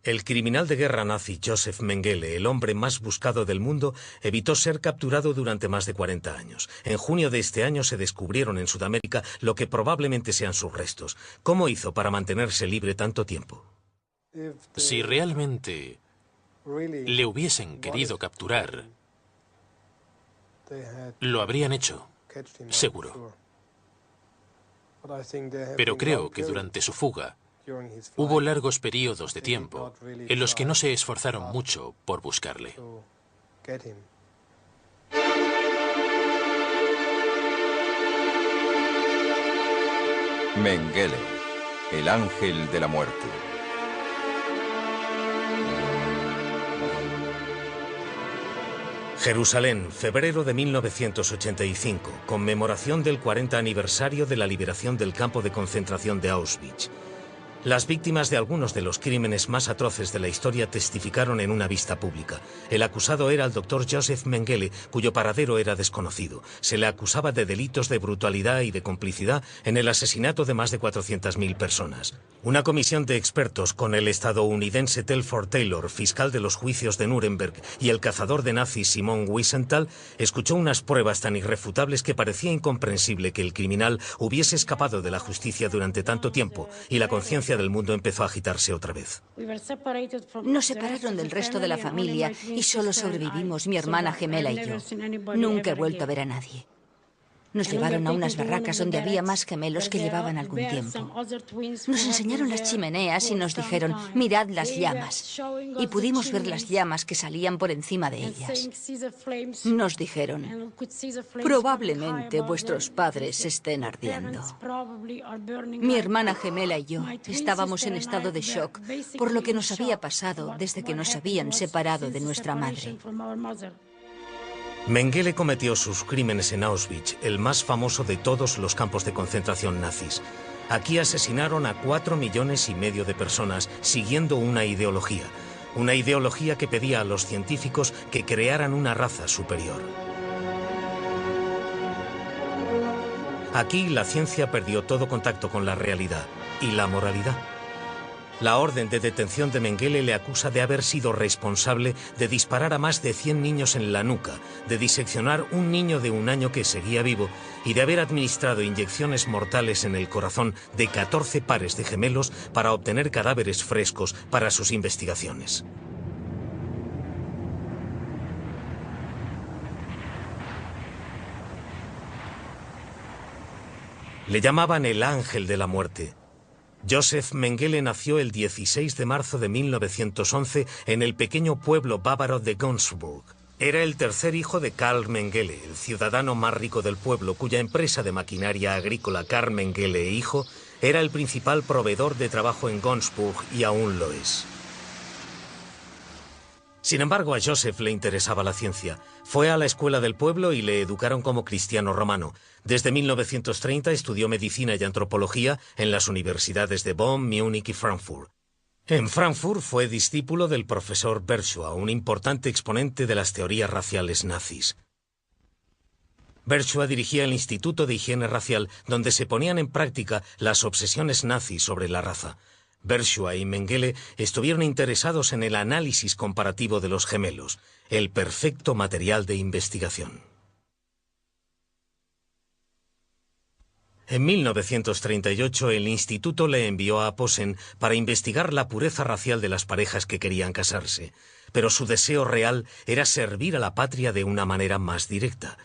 El criminal de guerra nazi Josef Mengele, el hombre más buscado del mundo, evitó ser capturado durante más de 40 años. En junio de este año se descubrieron en Sudamérica lo que probablemente sean sus restos. ¿Cómo hizo para mantenerse libre tanto tiempo? Si realmente le hubiesen querido capturar, lo habrían hecho, seguro. Pero creo que durante su fuga hubo largos periodos de tiempo en los que no se esforzaron mucho por buscarle. Mengele, el ángel de la muerte. Jerusalén, febrero de 1985, conmemoración del 40 aniversario de la liberación del campo de concentración de Auschwitz. Las víctimas de algunos de los crímenes más atroces de la historia testificaron en una vista pública. El acusado era el doctor Josef Mengele, cuyo paradero era desconocido. Se le acusaba de delitos de brutalidad y de complicidad en el asesinato de más de 400.000 personas. Una comisión de expertos con el estadounidense Telford Taylor, fiscal de los juicios de Nuremberg, y el cazador de nazis Simon Wiesenthal, escuchó unas pruebas tan irrefutables que parecía incomprensible que el criminal hubiese escapado de la justicia durante tanto tiempo, y la conciencia del mundo empezó a agitarse otra vez. Nos separaron del resto de la familia y solo sobrevivimos mi hermana gemela y yo. Nunca he vuelto a ver a nadie. Nos llevaron a unas barracas donde había más gemelos que llevaban algún tiempo. Nos enseñaron las chimeneas y nos dijeron, mirad las llamas. Y pudimos ver las llamas que salían por encima de ellas. Nos dijeron, probablemente vuestros padres estén ardiendo. Mi hermana gemela y yo estábamos en estado de shock por lo que nos había pasado desde que nos habían separado de nuestra madre. Mengele cometió sus crímenes en Auschwitz, el más famoso de todos los campos de concentración nazis. Aquí asesinaron a 4,5 millones de personas siguiendo una ideología que pedía a los científicos que crearan una raza superior. Aquí la ciencia perdió todo contacto con la realidad y la moralidad. La orden de detención de Mengele le acusa de haber sido responsable de disparar a más de 100 niños en la nuca, de diseccionar un niño de 1 año que seguía vivo y de haber administrado inyecciones mortales en el corazón de 14 pares de gemelos para obtener cadáveres frescos para sus investigaciones. Le llamaban el ángel de la muerte. Josef Mengele nació el 16 de marzo de 1911 en el pequeño pueblo bávaro de Günzburg. Era el tercer hijo de Karl Mengele, el ciudadano más rico del pueblo, cuya empresa de maquinaria agrícola Karl Mengele e Hijo era el principal proveedor de trabajo en Günzburg y aún lo es. Sin embargo, a Josef le interesaba la ciencia. Fue a la escuela del pueblo y le educaron como cristiano romano. Desde 1930 estudió medicina y antropología en las universidades de Bonn, Múnich y Frankfurt. En Frankfurt fue discípulo del profesor Berchua, un importante exponente de las teorías raciales nazis. Berchua dirigía el Instituto de Higiene Racial, donde se ponían en práctica las obsesiones nazis sobre la raza. Berchua y Mengele estuvieron interesados en el análisis comparativo de los gemelos, el perfecto material de investigación. En 1938 el instituto le envió a Posen para investigar la pureza racial de las parejas que querían casarse, pero su deseo real era servir a la patria de una manera más directa.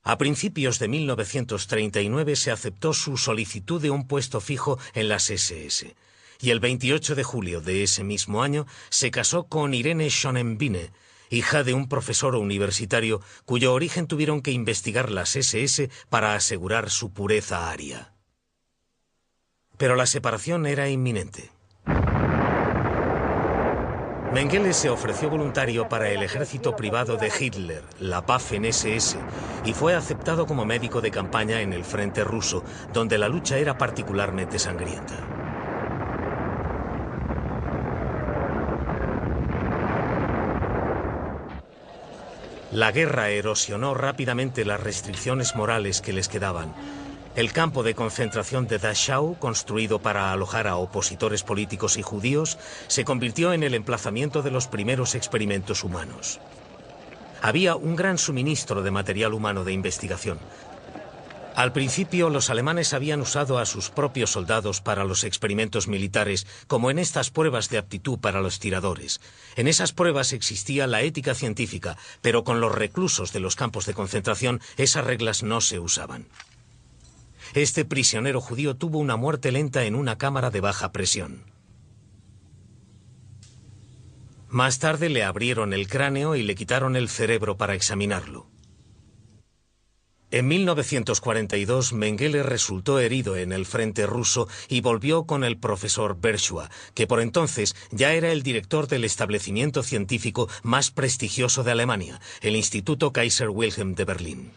A principios de 1939 se aceptó su solicitud de un puesto fijo en las SS. Y el 28 de julio de ese mismo año se casó con Irene Schonenbeine, hija de un profesor universitario cuyo origen tuvieron que investigar las SS para asegurar su pureza aria. Pero la separación era inminente. Mengele se ofreció voluntario para el ejército privado de Hitler, la Waffen-SS, y fue aceptado como médico de campaña en el frente ruso, donde la lucha era particularmente sangrienta. La guerra erosionó rápidamente las restricciones morales que les quedaban. El campo de concentración de Dachau, construido para alojar a opositores políticos y judíos, se convirtió en el emplazamiento de los primeros experimentos humanos. Había un gran suministro de material humano de investigación. Al principio, los alemanes habían usado a sus propios soldados para los experimentos militares, como en estas pruebas de aptitud para los tiradores. En esas pruebas existía la ética científica, pero con los reclusos de los campos de concentración esas reglas no se usaban. Este prisionero judío tuvo una muerte lenta en una cámara de baja presión. Más tarde le abrieron el cráneo y le quitaron el cerebro para examinarlo. En 1942, Mengele resultó herido en el frente ruso y volvió con el profesor Berchua, que por entonces ya era el director del establecimiento científico más prestigioso de Alemania, el Instituto Kaiser Wilhelm de Berlín.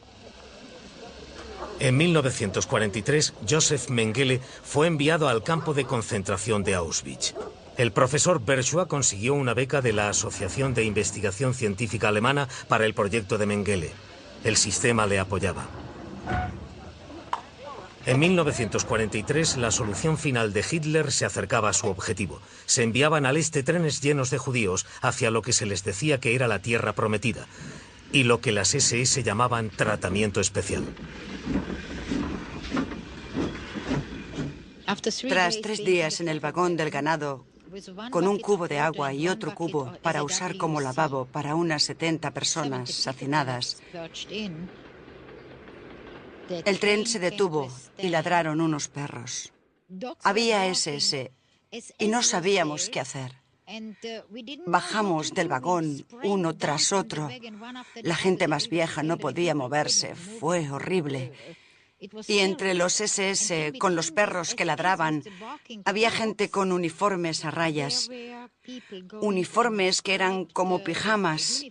En 1943, Joseph Mengele fue enviado al campo de concentración de Auschwitz. El profesor Berchua consiguió una beca de la Asociación de Investigación Científica Alemana para el proyecto de Mengele. El sistema le apoyaba. En 1943, la solución final de Hitler se acercaba a su objetivo. Se enviaban al este trenes llenos de judíos hacia lo que se les decía que era la tierra prometida, y lo que las SS llamaban tratamiento especial. Tras 3 días en el vagón del ganado, con un cubo de agua y otro cubo para usar como lavabo para unas 70 personas hacinadas, el tren se detuvo y ladraron unos perros. Había SS y no sabíamos qué hacer. Bajamos del vagón uno tras otro. La gente más vieja no podía moverse. Fue horrible. Y entre los SS, con los perros que ladraban, había gente con uniformes a rayas. Uniformes que eran como pijamas.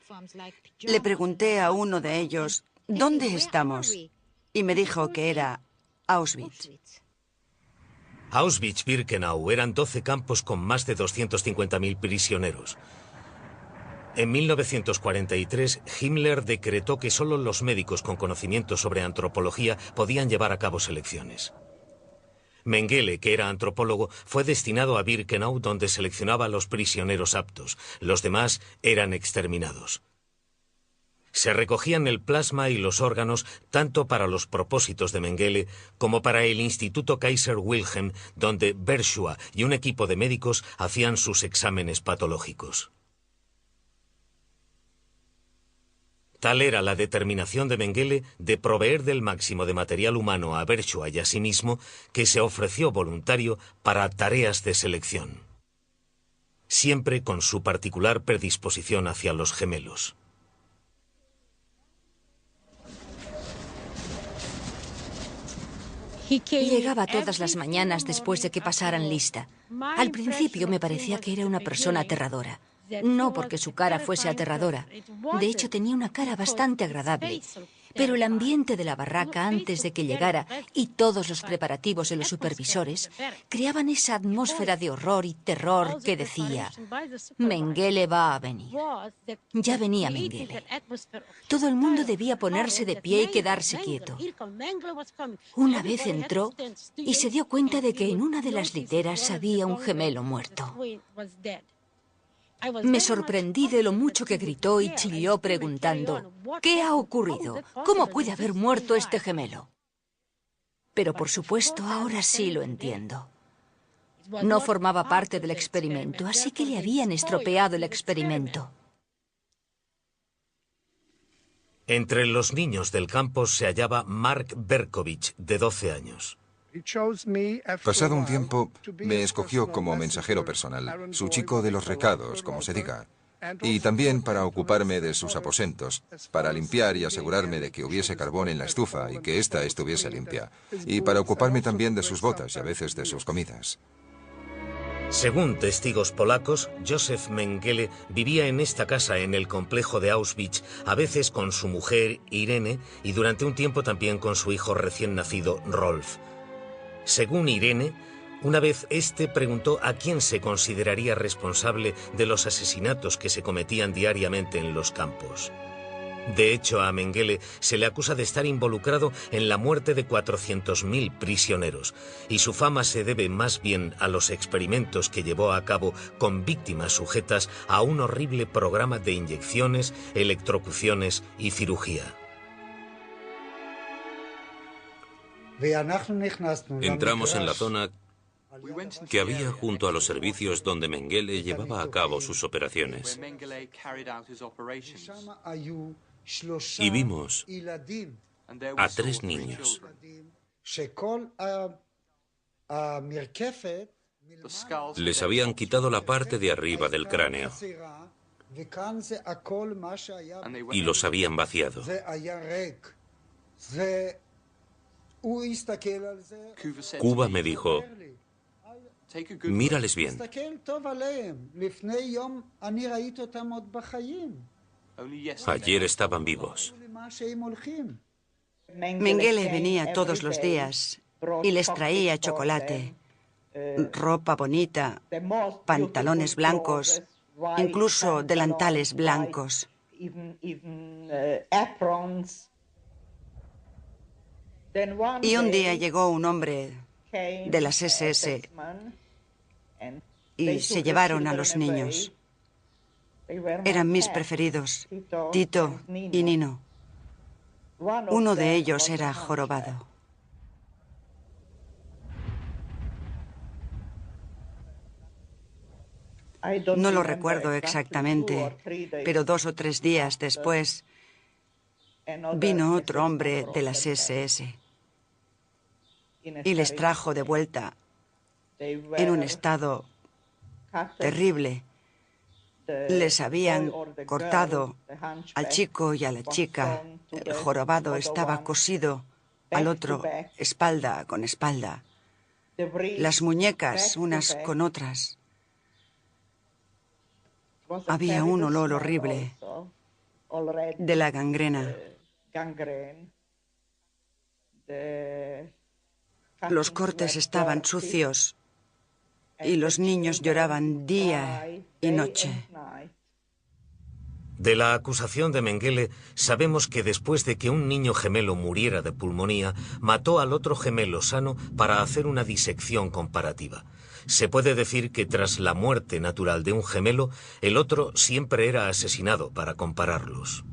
Le pregunté a uno de ellos, ¿dónde estamos? Y me dijo que era Auschwitz. Auschwitz-Birkenau eran 12 campos con más de 250.000 prisioneros. En 1943, Himmler decretó que solo los médicos con conocimiento sobre antropología podían llevar a cabo selecciones. Mengele, que era antropólogo, fue destinado a Birkenau, donde seleccionaba a los prisioneros aptos. Los demás eran exterminados. Se recogían el plasma y los órganos tanto para los propósitos de Mengele como para el Instituto Kaiser Wilhelm, donde Berchua y un equipo de médicos hacían sus exámenes patológicos. Tal era la determinación de Mengele de proveer del máximo de material humano a Berchua y a sí mismo, que se ofreció voluntario para tareas de selección, siempre con su particular predisposición hacia los gemelos. Llegaba todas las mañanas después de que pasaran lista. Al principio me parecía que era una persona aterradora. No porque su cara fuese aterradora. De hecho, tenía una cara bastante agradable. Pero el ambiente de la barraca antes de que llegara y todos los preparativos de los supervisores creaban esa atmósfera de horror y terror que decía: Mengele va a venir. Ya venía Mengele. Todo el mundo debía ponerse de pie y quedarse quieto. Una vez entró y se dio cuenta de que en una de las literas había un gemelo muerto. Me sorprendí de lo mucho que gritó y chilló preguntando: ¿qué ha ocurrido? ¿Cómo puede haber muerto este gemelo? Pero por supuesto, ahora sí lo entiendo. No formaba parte del experimento, así que le habían estropeado el experimento. Entre los niños del campo se hallaba Mark Berkovich, de 12 años. Pasado un tiempo, me escogió como mensajero personal, su chico de los recados, como se diga, y también para ocuparme de sus aposentos, para limpiar y asegurarme de que hubiese carbón en la estufa y que ésta estuviese limpia, y para ocuparme también de sus botas y a veces de sus comidas. Según testigos polacos, Józef Mengele vivía en esta casa en el complejo de Auschwitz, a veces con su mujer, Irene, y durante un tiempo también con su hijo recién nacido, Rolf. Según Irene, una vez este preguntó a quién se consideraría responsable de los asesinatos que se cometían diariamente en los campos. De hecho, a Mengele se le acusa de estar involucrado en la muerte de 400.000 prisioneros, y su fama se debe más bien a los experimentos que llevó a cabo con víctimas sujetas a un horrible programa de inyecciones, electrocuciones y cirugía. Entramos en la zona que había junto a los servicios donde Mengele llevaba a cabo sus operaciones. Y vimos a 3 niños. Les habían quitado la parte de arriba del cráneo y los habían vaciado. Cuba me dijo: mírales bien. Ayer estaban vivos. Mengele venía todos los días y les traía chocolate, ropa bonita, pantalones blancos, incluso delantales blancos. Y un día llegó un hombre de las SS y se llevaron a los niños. Eran mis preferidos, Tito y Nino. Uno de ellos era jorobado. No lo recuerdo exactamente, pero 2 o 3 días después vino otro hombre de las SS y les trajo de vuelta en un estado terrible. Les habían cortado al chico y a la chica. El jorobado estaba cosido al otro, espalda con espalda. Las muñecas unas con otras. Había un olor horrible de la gangrena. Los cortes estaban sucios y los niños lloraban día y noche. De la acusación de Mengele sabemos que después de que un niño gemelo muriera de pulmonía, mató al otro gemelo sano para hacer una disección comparativa. Se puede decir que tras la muerte natural de un gemelo, el otro siempre era asesinado para compararlos.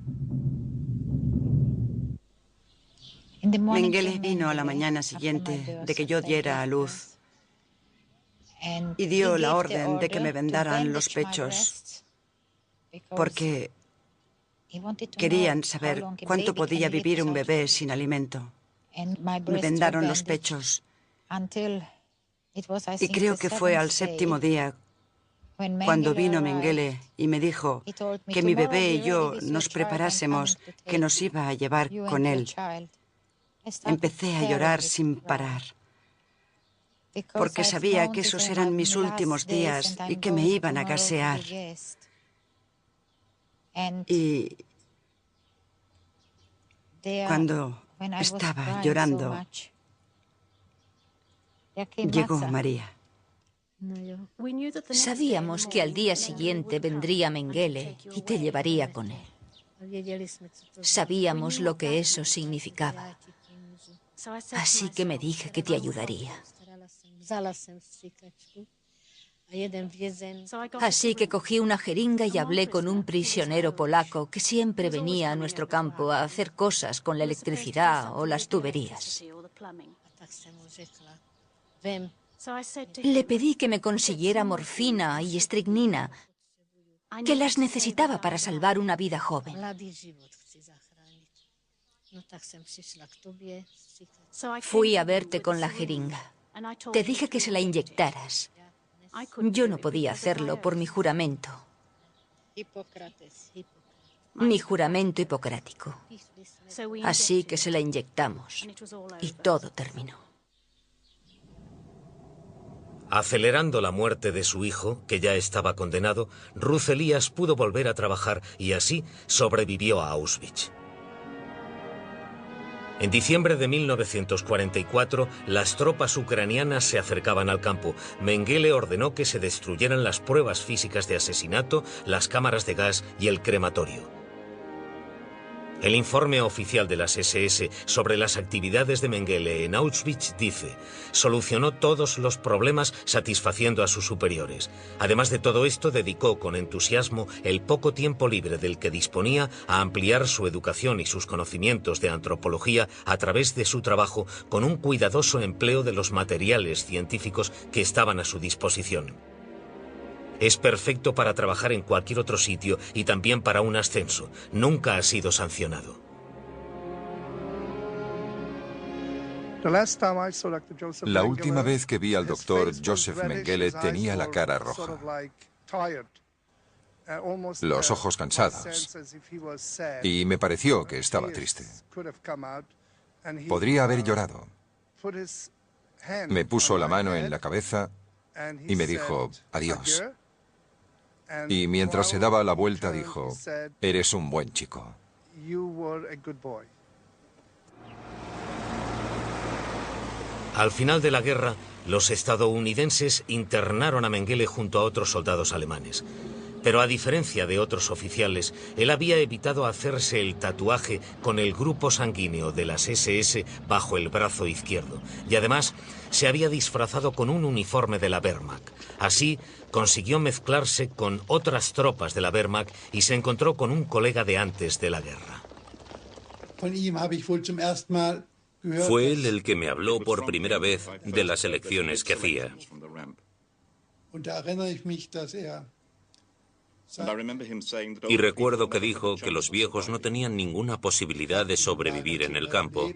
Mengele vino a la mañana siguiente de que yo diera a luz y dio la orden de que me vendaran los pechos, porque querían saber cuánto podía vivir un bebé sin alimento. Me vendaron los pechos y creo que fue al 7º día cuando vino Mengele y me dijo que mi bebé y yo nos preparásemos, que nos iba a llevar con él. Empecé a llorar sin parar, porque sabía que esos eran mis últimos días y que me iban a gasear. Y cuando estaba llorando, llegó María. Sabíamos que al día siguiente vendría Mengele y te llevaría con él. Sabíamos lo que eso significaba. Así que me dije que te ayudaría. Así que cogí una jeringa y hablé con un prisionero polaco que siempre venía a nuestro campo a hacer cosas con la electricidad o las tuberías. Le pedí que me consiguiera morfina y estricnina, que las necesitaba para salvar una vida joven. Fui a verte con la jeringa. Te dije que se la inyectaras. Yo no podía hacerlo por mi juramento. Mi juramento hipocrático. Así que se la inyectamos y todo terminó. Acelerando la muerte de su hijo, que ya estaba condenado, Ruth Elias pudo volver a trabajar y así sobrevivió a Auschwitz. En diciembre de 1944, las tropas ucranianas se acercaban al campo. Mengele ordenó que se destruyeran las pruebas físicas de asesinato, las cámaras de gas y el crematorio. El informe oficial de las SS sobre las actividades de Mengele en Auschwitz dice: solucionó todos los problemas satisfaciendo a sus superiores. Además de todo esto, dedicó con entusiasmo el poco tiempo libre del que disponía a ampliar su educación y sus conocimientos de antropología a través de su trabajo, con un cuidadoso empleo de los materiales científicos que estaban a su disposición. Es perfecto para trabajar en cualquier otro sitio y también para un ascenso. Nunca ha sido sancionado. La última vez que vi al doctor Joseph Mengele tenía la cara roja, los ojos cansados, y me pareció que estaba triste. Podría haber llorado. Me puso la mano en la cabeza y me dijo adiós. Y mientras se daba la vuelta dijo: eres un buen chico. Al final de la guerra, los estadounidenses internaron a Mengele junto a otros soldados alemanes. Pero a diferencia de otros oficiales, él había evitado hacerse el tatuaje con el grupo sanguíneo de las SS bajo el brazo izquierdo. Y además, se había disfrazado con un uniforme de la Wehrmacht. Así, consiguió mezclarse con otras tropas de la Wehrmacht y se encontró con un colega de antes de la guerra. Fue él el que me habló por primera vez de las elecciones que hacía. Y recuerdo que dijo que los viejos no tenían ninguna posibilidad de sobrevivir en el campo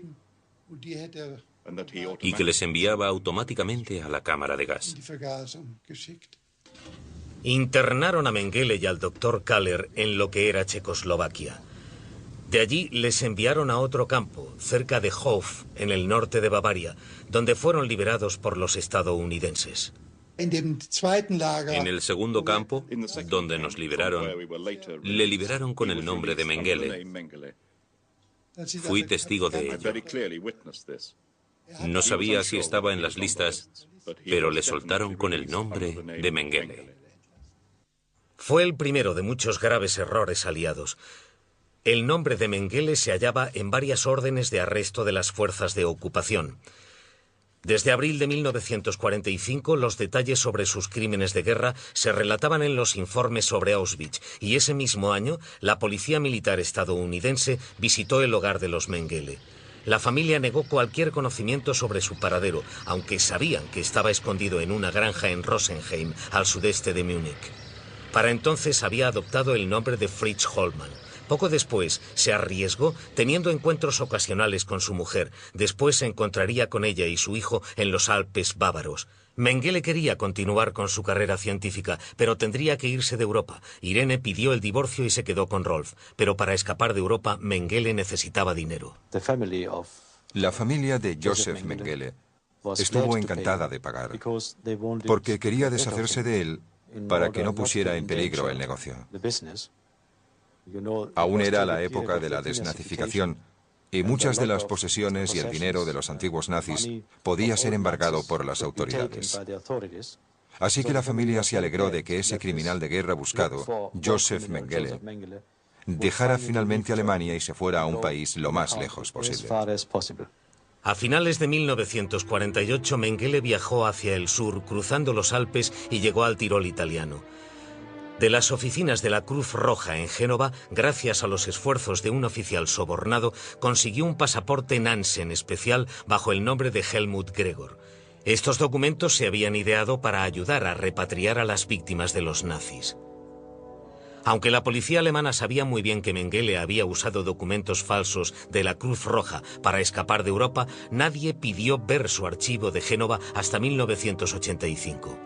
y que les enviaba automáticamente a la cámara de gas. Internaron a Mengele y al doctor Kaller en lo que era Checoslovaquia. De allí les enviaron a otro campo, cerca de Hof, en el norte de Bavaria, donde fueron liberados por los estadounidenses. En el segundo campo, donde nos liberaron, le liberaron con el nombre de Mengele. Fui testigo de ello. No sabía si estaba en las listas, pero le soltaron con el nombre de Mengele. Fue el primero de muchos graves errores aliados. El nombre de Mengele se hallaba en varias órdenes de arresto de las fuerzas de ocupación. Desde abril de 1945, los detalles sobre sus crímenes de guerra se relataban en los informes sobre Auschwitz, y ese mismo año, la policía militar estadounidense visitó el hogar de los Mengele. La familia negó cualquier conocimiento sobre su paradero, aunque sabían que estaba escondido en una granja en Rosenheim, al sudeste de Múnich. Para entonces había adoptado el nombre de Fritz Hollmann. Poco después se arriesgó teniendo encuentros ocasionales con su mujer. Después se encontraría con ella y su hijo en los Alpes bávaros. Mengele quería continuar con su carrera científica, pero tendría que irse de Europa. Irene pidió el divorcio y se quedó con Rolf. Pero para escapar de Europa, Mengele necesitaba dinero. La familia de Joseph Mengele estuvo encantada de pagar, porque quería deshacerse de él para que no pusiera en peligro el negocio. Aún era la época de la desnazificación y muchas de las posesiones y el dinero de los antiguos nazis podía ser embargado por las autoridades. Así que la familia se alegró de que ese criminal de guerra buscado, Joseph Mengele, dejara finalmente Alemania y se fuera a un país lo más lejos posible. A finales de 1948, Mengele viajó hacia el sur, cruzando los Alpes, y llegó al Tirol italiano. De las oficinas de la Cruz Roja en Génova, gracias a los esfuerzos de un oficial sobornado, consiguió un pasaporte Nansen especial bajo el nombre de Helmut Gregor. Estos documentos se habían ideado para ayudar a repatriar a las víctimas de los nazis. Aunque la policía alemana sabía muy bien que Mengele había usado documentos falsos de la Cruz Roja para escapar de Europa, nadie pidió ver su archivo de Génova hasta 1985.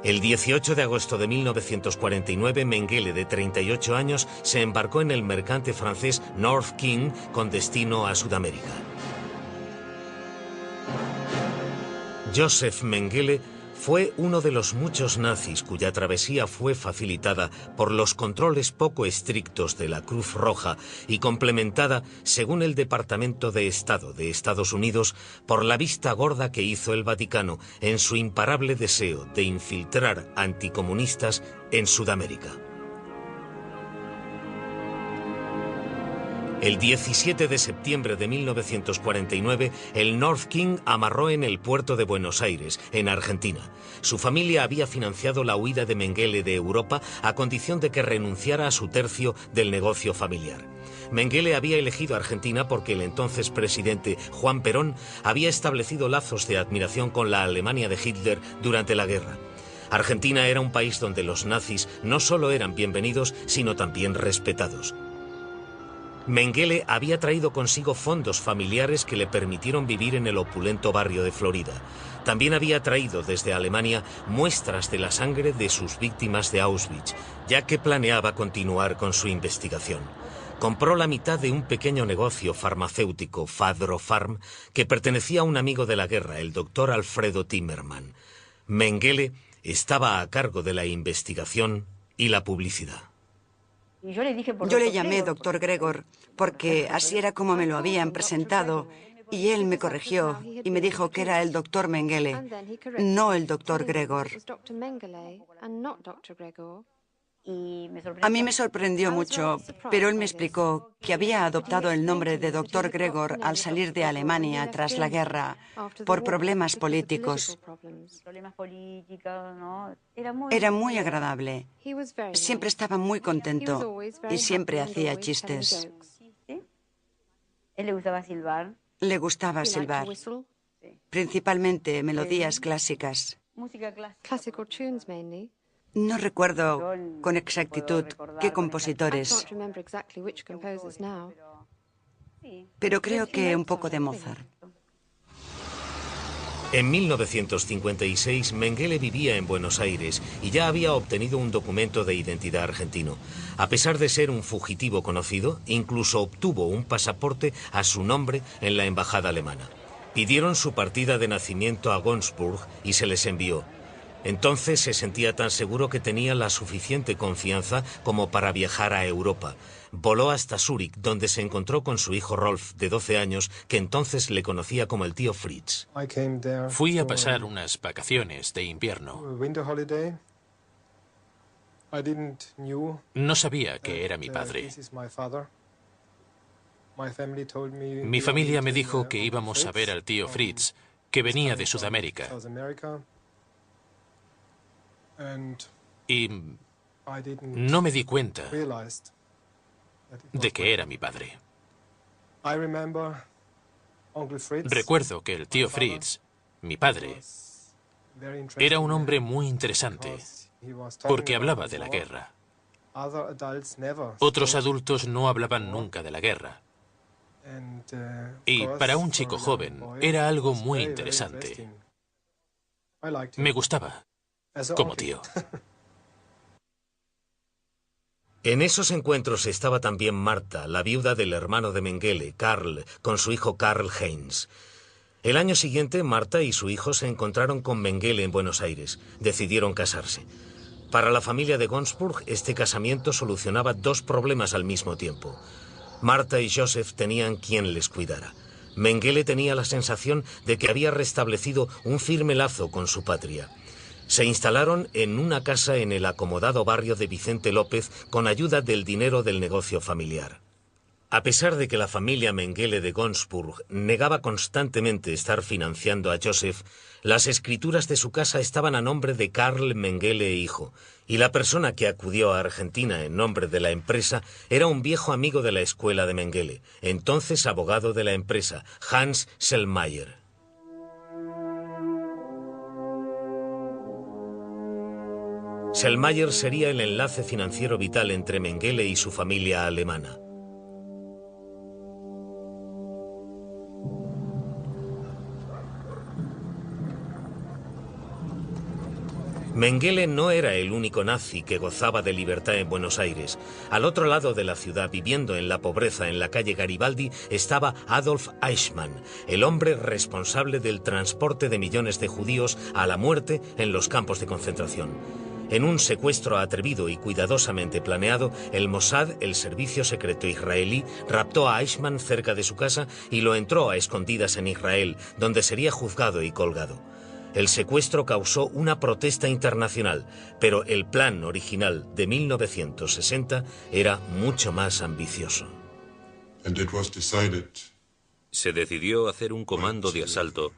El 18 de agosto de 1949, Mengele, de 38 años, se embarcó en el mercante francés North King con destino a Sudamérica. Joseph Mengele fue uno de los muchos nazis cuya travesía fue facilitada por los controles poco estrictos de la Cruz Roja y complementada, según el Departamento de Estado de Estados Unidos, por la vista gorda que hizo el Vaticano en su imparable deseo de infiltrar anticomunistas en Sudamérica. El 17 de septiembre de 1949, el North King amarró en el puerto de Buenos Aires, en Argentina. Su familia había financiado la huida de Mengele de Europa a condición de que renunciara a su tercio del negocio familiar. Mengele había elegido Argentina porque el entonces presidente Juan Perón había establecido lazos de admiración con la Alemania de Hitler durante la guerra. Argentina era un país donde los nazis no solo eran bienvenidos, sino también respetados. Mengele había traído consigo fondos familiares que le permitieron vivir en el opulento barrio de Florida. También había traído desde Alemania muestras de la sangre de sus víctimas de Auschwitz, ya que planeaba continuar con su investigación. Compró la mitad de un pequeño negocio farmacéutico, Fadrofarm, que pertenecía a un amigo de la guerra, el doctor Alfredo Timmerman. Mengele estaba a cargo de la investigación y la publicidad. Yo le llamé Dr. Gregor porque así era como me lo habían presentado y él me corrigió y me dijo que era el Dr. Mengele, no el Dr. Gregor. A mí me sorprendió mucho, pero él me explicó que había adoptado el nombre de Dr. Gregor al salir de Alemania tras la guerra por problemas políticos. Era muy agradable. Siempre estaba muy contento y siempre hacía chistes. Le gustaba silbar, principalmente melodías clásicas. No recuerdo con exactitud qué compositores, pero creo que un poco de Mozart. En 1956, Mengele vivía en Buenos Aires y ya había obtenido un documento de identidad argentino. A pesar de ser un fugitivo conocido, incluso obtuvo un pasaporte a su nombre en la embajada alemana. Pidieron su partida de nacimiento a Gonzburg y se les envió. Entonces se sentía tan seguro que tenía la suficiente confianza como para viajar a Europa. Voló hasta Zúrich, donde se encontró con su hijo Rolf, de 12 años, que entonces le conocía como el tío Fritz. Fui a pasar unas vacaciones de invierno. No sabía que era mi padre. Mi familia me dijo que íbamos a ver al tío Fritz, que venía de Sudamérica. Y no me di cuenta de que era mi padre. Recuerdo que el tío Fritz, mi padre, era un hombre muy interesante porque hablaba de la guerra. Otros adultos no hablaban nunca de la guerra. Y para un chico joven era algo muy interesante. Me gustaba como tío. En esos encuentros estaba también Marta, la viuda del hermano de Mengele, Karl, con su hijo Karl Heinz. El año siguiente, Marta y su hijo se encontraron con Mengele en Buenos Aires. Decidieron casarse. Para la familia de Gonzburg, este casamiento solucionaba dos problemas al mismo tiempo. Marta y Joseph tenían quien les cuidara. Mengele tenía la sensación de que había restablecido un firme lazo con su patria. Se instalaron en una casa en el acomodado barrio de Vicente López con ayuda del dinero del negocio familiar. A pesar de que la familia Mengele de Gonzburg negaba constantemente estar financiando a Joseph, las escrituras de su casa estaban a nombre de Karl Mengele hijo, y la persona que acudió a Argentina en nombre de la empresa era un viejo amigo de la escuela de Mengele, entonces abogado de la empresa, Hans Sellmayer. Sellmayer sería el enlace financiero vital entre Mengele y su familia alemana. Mengele no era el único nazi que gozaba de libertad en Buenos Aires. Al otro lado de la ciudad, viviendo en la pobreza en la calle Garibaldi, estaba Adolf Eichmann, el hombre responsable del transporte de millones de judíos a la muerte en los campos de concentración. En un secuestro atrevido y cuidadosamente planeado, el Mossad, el servicio secreto israelí, raptó a Eichmann cerca de su casa y lo entró a escondidas en Israel, donde sería juzgado y colgado. El secuestro causó una protesta internacional, pero el plan original de 1960 era mucho más ambicioso. Se decidió hacer un comando de asalto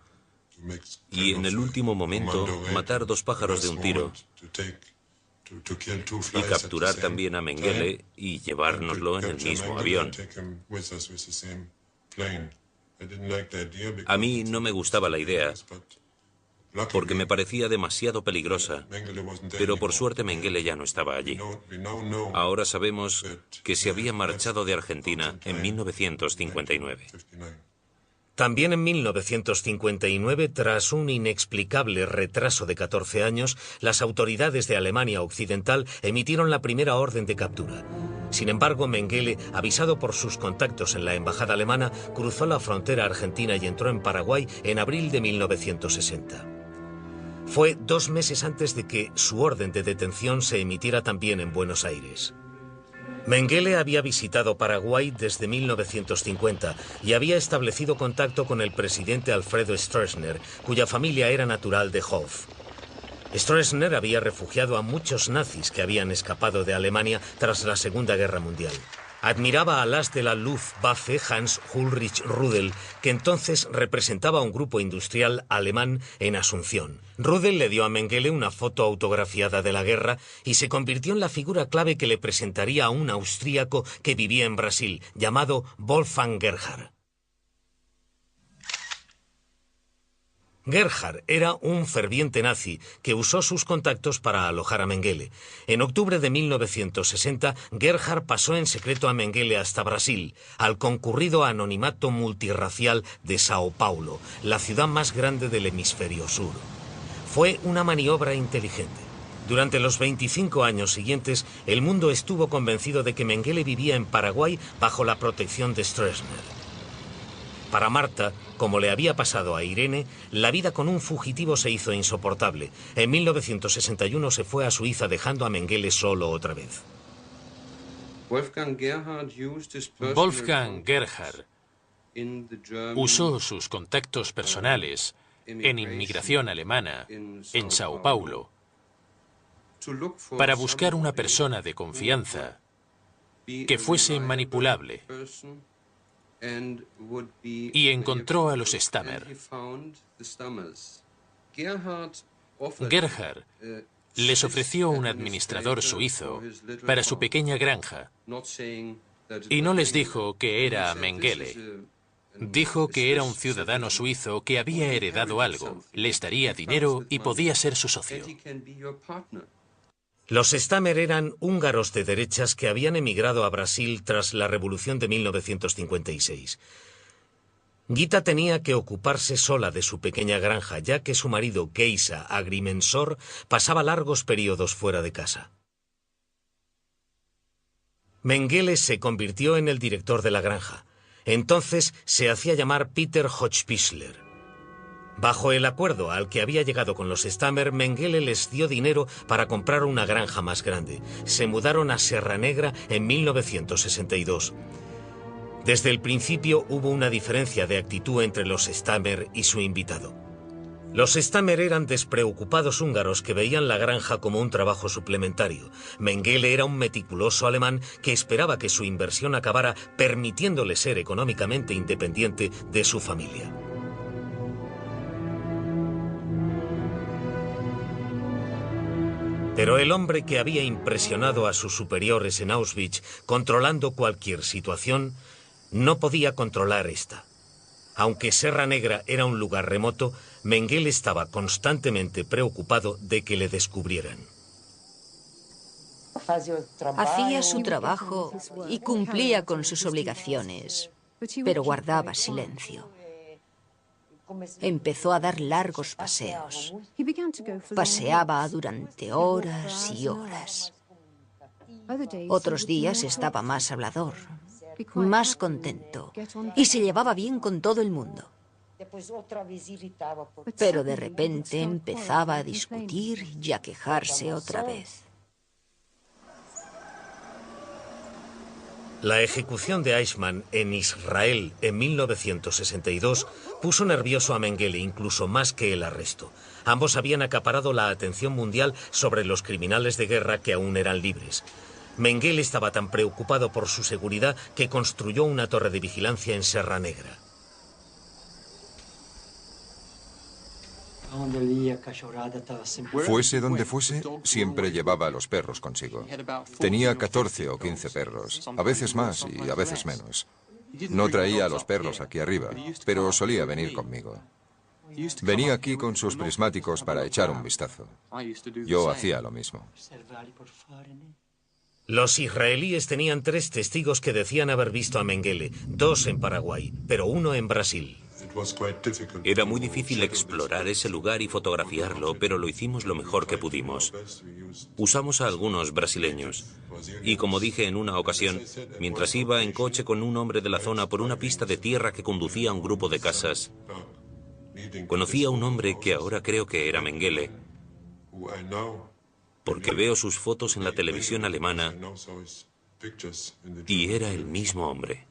y en el último momento matar 2 pájaros de un tiro y capturar también a Mengele y llevárnoslo en el mismo avión. A mí no me gustaba la idea porque me parecía demasiado peligrosa, pero por suerte Mengele ya no estaba allí. Ahora sabemos que se había marchado de Argentina en 1959. También en 1959, tras un inexplicable retraso de 14 años, las autoridades de Alemania Occidental emitieron la primera orden de captura. Sin embargo, Mengele, avisado por sus contactos en la embajada alemana, cruzó la frontera argentina y entró en Paraguay en abril de 1960. Fue 2 meses antes de que su orden de detención se emitiera también en Buenos Aires. Mengele había visitado Paraguay desde 1950 y había establecido contacto con el presidente Alfredo Stroessner, cuya familia era natural de Hof. Stroessner había refugiado a muchos nazis que habían escapado de Alemania tras la Segunda Guerra Mundial. Admiraba al as de la Luftwaffe Hans Ulrich Rudel, que entonces representaba a un grupo industrial alemán en Asunción. Rudel le dio a Mengele una foto autografiada de la guerra y se convirtió en la figura clave que le presentaría a un austríaco que vivía en Brasil, llamado Wolfgang Gerhard. Gerhard era un ferviente nazi que usó sus contactos para alojar a Mengele. En octubre de 1960, Gerhard pasó en secreto a Mengele hasta Brasil, al concurrido anonimato multirracial de Sao Paulo, la ciudad más grande del hemisferio sur. Fue una maniobra inteligente. Durante los 25 años siguientes, el mundo estuvo convencido de que Mengele vivía en Paraguay bajo la protección de Stroessner. Para Marta, como le había pasado a Irene, la vida con un fugitivo se hizo insoportable. En 1961 se fue a Suiza dejando a Mengele solo otra vez. Wolfgang Gerhard usó sus contactos personales en inmigración alemana en Sao Paulo para buscar una persona de confianza que fuese manipulable. Y encontró a los Stammer. Gerhard les ofreció un administrador suizo para su pequeña granja y no les dijo que era Mengele. Dijo que era un ciudadano suizo que había heredado algo, les daría dinero y podía ser su socio. Los Stammer eran húngaros de derechas que habían emigrado a Brasil tras la Revolución de 1956. Gita tenía que ocuparse sola de su pequeña granja, ya que su marido, Geisa Agrimensor, pasaba largos periodos fuera de casa. Mengele se convirtió en el director de la granja. Entonces se hacía llamar Peter Hochpichler. Bajo el acuerdo al que había llegado con los Stammer, Mengele les dio dinero para comprar una granja más grande. Se mudaron a Serra Negra en 1962. Desde el principio hubo una diferencia de actitud entre los Stammer y su invitado. Los Stammer eran despreocupados húngaros que veían la granja como un trabajo suplementario. Mengele era un meticuloso alemán que esperaba que su inversión acabara permitiéndole ser económicamente independiente de su familia. Pero el hombre que había impresionado a sus superiores en Auschwitz, controlando cualquier situación, no podía controlar esta. Aunque Serra Negra era un lugar remoto, Mengele estaba constantemente preocupado de que le descubrieran. Hacía su trabajo y cumplía con sus obligaciones, pero guardaba silencio. Empezó a dar largos paseos. Paseaba durante horas y horas. Otros días estaba más hablador, más contento, y se llevaba bien con todo el mundo. Pero de repente empezaba a discutir y a quejarse otra vez. La ejecución de Eichmann en Israel en 1962 puso nervioso a Mengele incluso más que el arresto. Ambos habían acaparado la atención mundial sobre los criminales de guerra que aún eran libres. Mengele estaba tan preocupado por su seguridad que construyó una torre de vigilancia en Serra Negra. Fuese donde fuese, siempre llevaba a los perros consigo. Tenía 14 o 15 perros, a veces más y a veces menos. No traía a los perros aquí arriba, pero solía venir conmigo. Venía aquí con sus prismáticos para echar un vistazo. Yo hacía lo mismo. Los israelíes tenían 3 testigos que decían haber visto a Mengele, 2 en Paraguay, pero 1 en Brasil. Era muy difícil explorar ese lugar y fotografiarlo, pero lo hicimos lo mejor que pudimos. Usamos a algunos brasileños. Y como dije en una ocasión, mientras iba en coche con un hombre de la zona por una pista de tierra que conducía a un grupo de casas, conocí a un hombre que ahora creo que era Mengele, porque veo sus fotos en la televisión alemana y era el mismo hombre.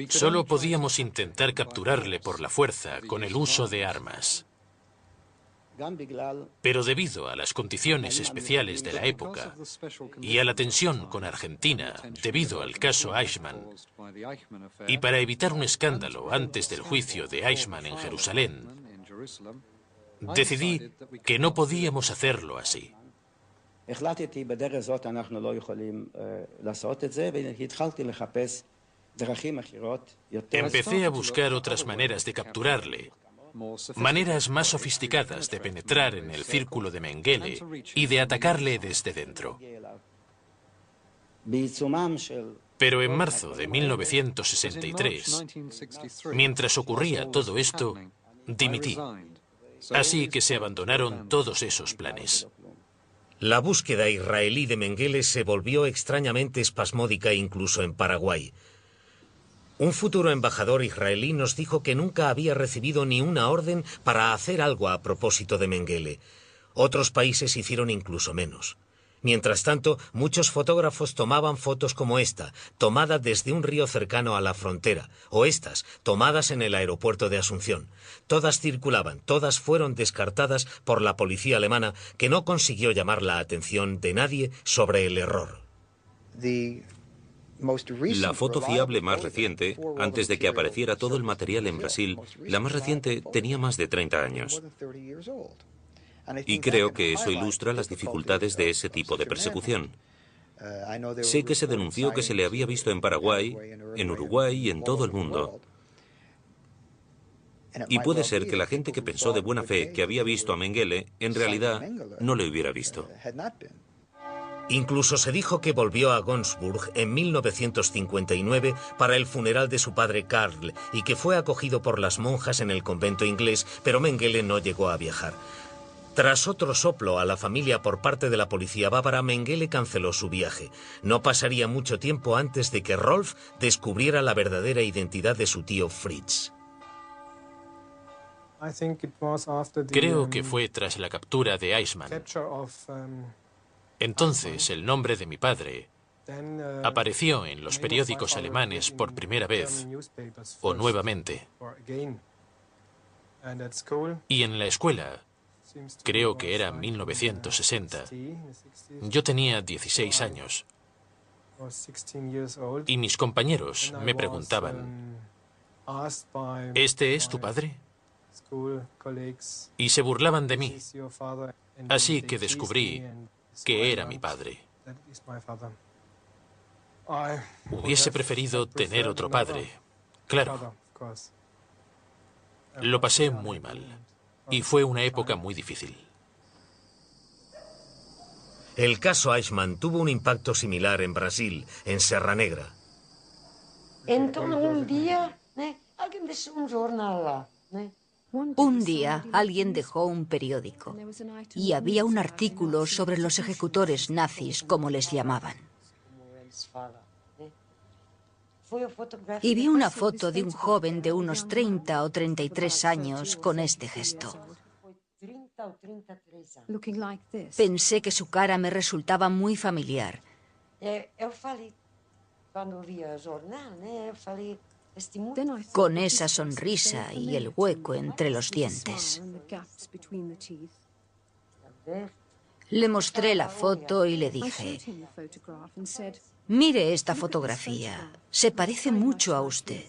Solo podíamos intentar capturarle por la fuerza con el uso de armas. Pero debido a las condiciones especiales de la época y a la tensión con Argentina debido al caso Eichmann, y para evitar un escándalo antes del juicio de Eichmann en Jerusalén, decidí que no podíamos hacerlo así. Empecé a buscar otras maneras de capturarle, maneras más sofisticadas de penetrar en el círculo de Mengele y de atacarle desde dentro. Pero en marzo de 1963, mientras ocurría todo esto, dimití. Así que se abandonaron todos esos planes. La búsqueda israelí de Mengele se volvió extrañamente espasmódica incluso en Paraguay. Un futuro embajador israelí nos dijo que nunca había recibido ni una orden para hacer algo a propósito de Mengele. Otros países hicieron incluso menos. Mientras tanto, muchos fotógrafos tomaban fotos como esta, tomada desde un río cercano a la frontera, o estas, tomadas en el aeropuerto de Asunción. Todas circulaban, todas fueron descartadas por la policía alemana, que no consiguió llamar la atención de nadie sobre el error. La foto fiable más reciente, antes de que apareciera todo el material en Brasil, la más reciente tenía más de 30 años. Y creo que eso ilustra las dificultades de ese tipo de persecución. Sé que se denunció que se le había visto en Paraguay, en Uruguay y en todo el mundo. Y puede ser que la gente que pensó de buena fe que había visto a Mengele, en realidad no le hubiera visto. Incluso se dijo que volvió a Gonzburg en 1959 para el funeral de su padre Karl y que fue acogido por las monjas en el convento inglés, pero Mengele no llegó a viajar. Tras otro soplo a la familia por parte de la policía bávara, Mengele canceló su viaje. No pasaría mucho tiempo antes de que Rolf descubriera la verdadera identidad de su tío Fritz. Creo que fue tras la captura de Eichmann. Entonces el nombre de mi padre apareció en los periódicos alemanes por primera vez, o nuevamente. Y en la escuela, creo que era 1960, yo tenía 16 años. Y mis compañeros me preguntaban, ¿este es tu padre? Y se burlaban de mí. Así que descubrí que era mi padre. Hubiese preferido tener otro padre, claro. Lo pasé muy mal y fue una época muy difícil. El caso Eichmann tuvo un impacto similar en Brasil, en Serra Negra. Un día alguien dejó un periódico y había un artículo sobre los ejecutores nazis, como les llamaban. Y vi una foto de un joven de unos 30 o 33 años con este gesto. Pensé que su cara me resultaba muy familiar. Con esa sonrisa y el hueco entre los dientes. Le mostré la foto y le dije, mire esta fotografía, se parece mucho a usted.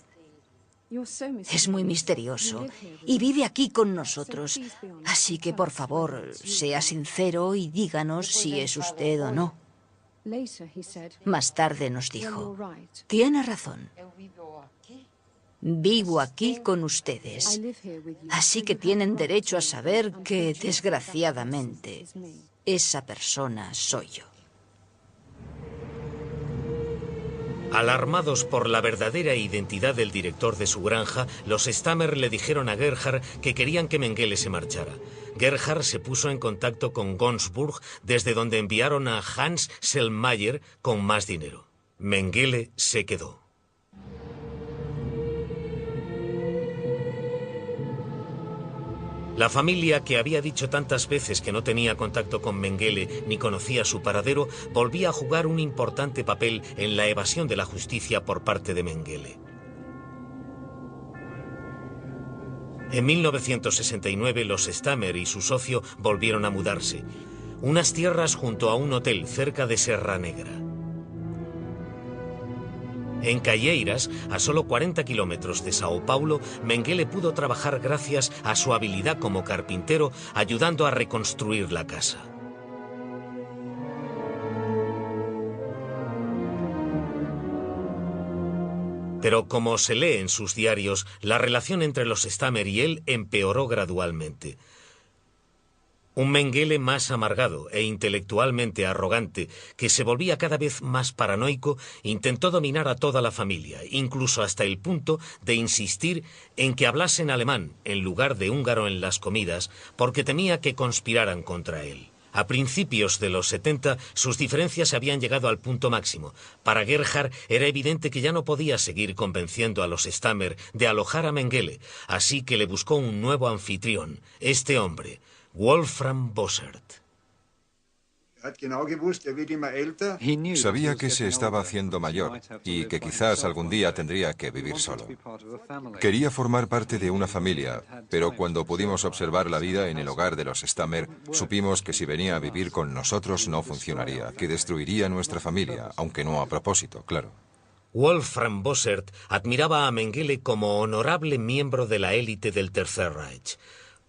Es muy misterioso y vive aquí con nosotros, así que por favor, sea sincero y díganos si es usted o no. Más tarde nos dijo, tiene razón. Vivo aquí con ustedes, así que tienen derecho a saber que, desgraciadamente, esa persona soy yo. Alarmados por la verdadera identidad del director de su granja, los Stammer le dijeron a Gerhard que querían que Mengele se marchara. Gerhard se puso en contacto con Gonzburg, desde donde enviaron a Hans Selmayr con más dinero. Mengele se quedó. La familia, que había dicho tantas veces que no tenía contacto con Mengele ni conocía su paradero, volvía a jugar un importante papel en la evasión de la justicia por parte de Mengele. En 1969 los Stammer y su socio volvieron a mudarse. Unas tierras junto a un hotel cerca de Serra Negra. En Calleiras, a solo 40 kilómetros de Sao Paulo, Mengele pudo trabajar gracias a su habilidad como carpintero, ayudando a reconstruir la casa. Pero como se lee en sus diarios, la relación entre los Stammer y él empeoró gradualmente. Un Mengele más amargado e intelectualmente arrogante, que se volvía cada vez más paranoico, intentó dominar a toda la familia, incluso hasta el punto de insistir en que hablasen alemán en lugar de húngaro en las comidas, porque temía que conspiraran contra él. A principios de los 70, sus diferencias habían llegado al punto máximo. Para Gerhard era evidente que ya no podía seguir convenciendo a los Stammer de alojar a Mengele, así que le buscó un nuevo anfitrión, este hombre, Wolfram Bossert. Sabía que se estaba haciendo mayor y que quizás algún día tendría que vivir solo. Quería formar parte de una familia, pero cuando pudimos observar la vida en el hogar de los Stammer, supimos que si venía a vivir con nosotros no funcionaría, que destruiría nuestra familia, aunque no a propósito, claro. Wolfram Bossert admiraba a Mengele como honorable miembro de la élite del Tercer Reich.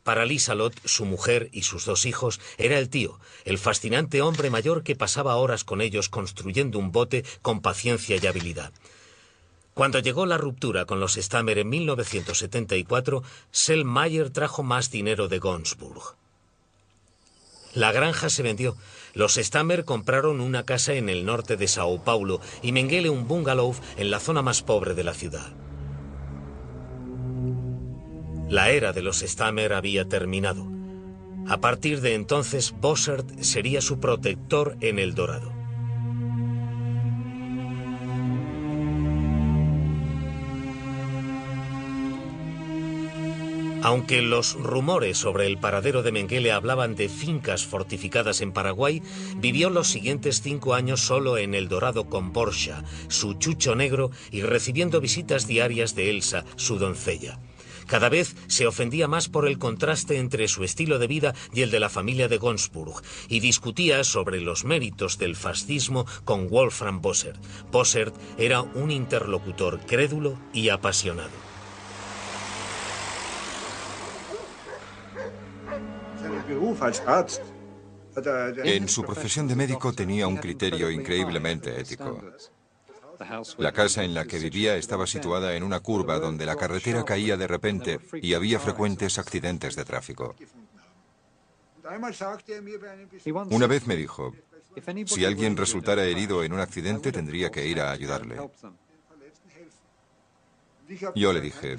Para Liselott, su mujer y sus 2 hijos, era el tío, el fascinante hombre mayor que pasaba horas con ellos construyendo un bote con paciencia y habilidad. Cuando llegó la ruptura con los Stammer en 1974, Selmayr trajo más dinero de Gonzburg. La granja se vendió. Los Stammer compraron una casa en el norte de Sao Paulo y Mengele un bungalow en la zona más pobre de la ciudad. La era de los Stammer había terminado. A partir de entonces, Bossert sería su protector en El Dorado. Aunque los rumores sobre el paradero de Mengele hablaban de fincas fortificadas en Paraguay, vivió los siguientes 5 años solo en El Dorado con Borja, su chucho negro, y recibiendo visitas diarias de Elsa, su doncella. Cada vez se ofendía más por el contraste entre su estilo de vida y el de la familia de Gonzburg, y discutía sobre los méritos del fascismo con Wolfram Bossert. Bossert era un interlocutor crédulo y apasionado. En su profesión de médico tenía un criterio increíblemente ético. La casa en la que vivía estaba situada en una curva donde la carretera caía de repente y había frecuentes accidentes de tráfico. Una vez me dijo, si alguien resultara herido en un accidente tendría que ir a ayudarle. Yo le dije,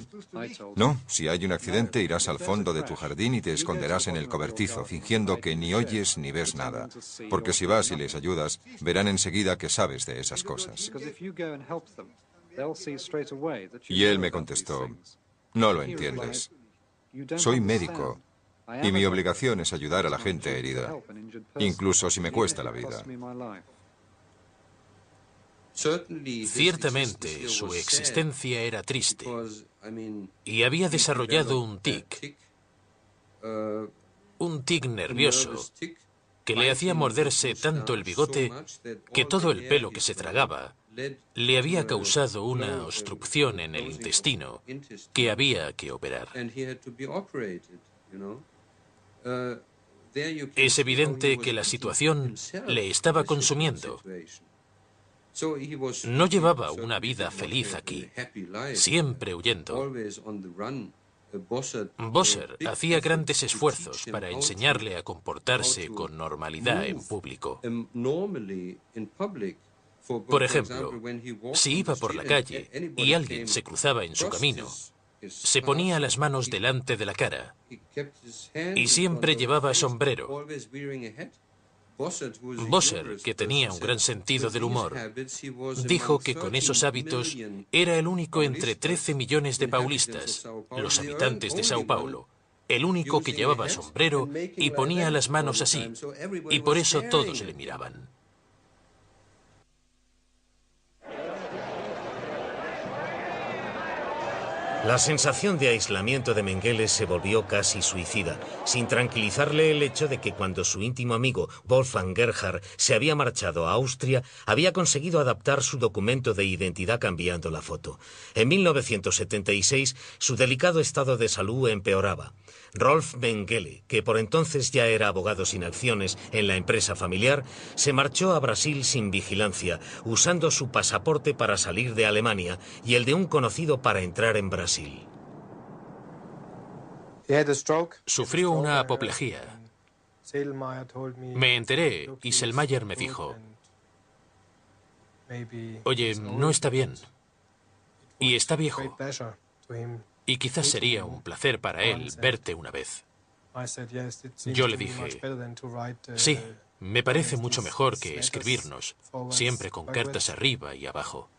no, si hay un accidente irás al fondo de tu jardín y te esconderás en el cobertizo, fingiendo que ni oyes ni ves nada. Porque si vas y les ayudas, verán enseguida que sabes de esas cosas. Y él me contestó, no lo entiendes. Soy médico y mi obligación es ayudar a la gente herida, incluso si me cuesta la vida. Ciertamente, su existencia era triste y había desarrollado un tic nervioso que le hacía morderse tanto el bigote que todo el pelo que se tragaba le había causado una obstrucción en el intestino que había que operar. Es evidente que la situación le estaba consumiendo. No llevaba una vida feliz aquí, siempre huyendo. Bosser hacía grandes esfuerzos para enseñarle a comportarse con normalidad en público. Por ejemplo, si iba por la calle y alguien se cruzaba en su camino, se ponía las manos delante de la cara y siempre llevaba sombrero. Bosser, que tenía un gran sentido del humor, dijo que con esos hábitos era el único entre 13 millones de paulistas, los habitantes de Sao Paulo, el único que llevaba sombrero y ponía las manos así, y por eso todos le miraban. La sensación de aislamiento de Mengele se volvió casi suicida, sin tranquilizarle el hecho de que cuando su íntimo amigo Wolfgang Gerhard se había marchado a Austria, había conseguido adaptar su documento de identidad cambiando la foto. En 1976, su delicado estado de salud empeoraba. Rolf Mengele, que por entonces ya era abogado sin acciones en la empresa familiar, se marchó a Brasil sin vigilancia, usando su pasaporte para salir de Alemania y el de un conocido para entrar en Brasil. Sufrió una apoplejía. Me enteré y Selmayr me dijo, oye, no está bien. Y está viejo. Y quizás sería un placer para él verte una vez. Yo le dije, sí, me parece mucho mejor que escribirnos, siempre con cartas arriba y abajo.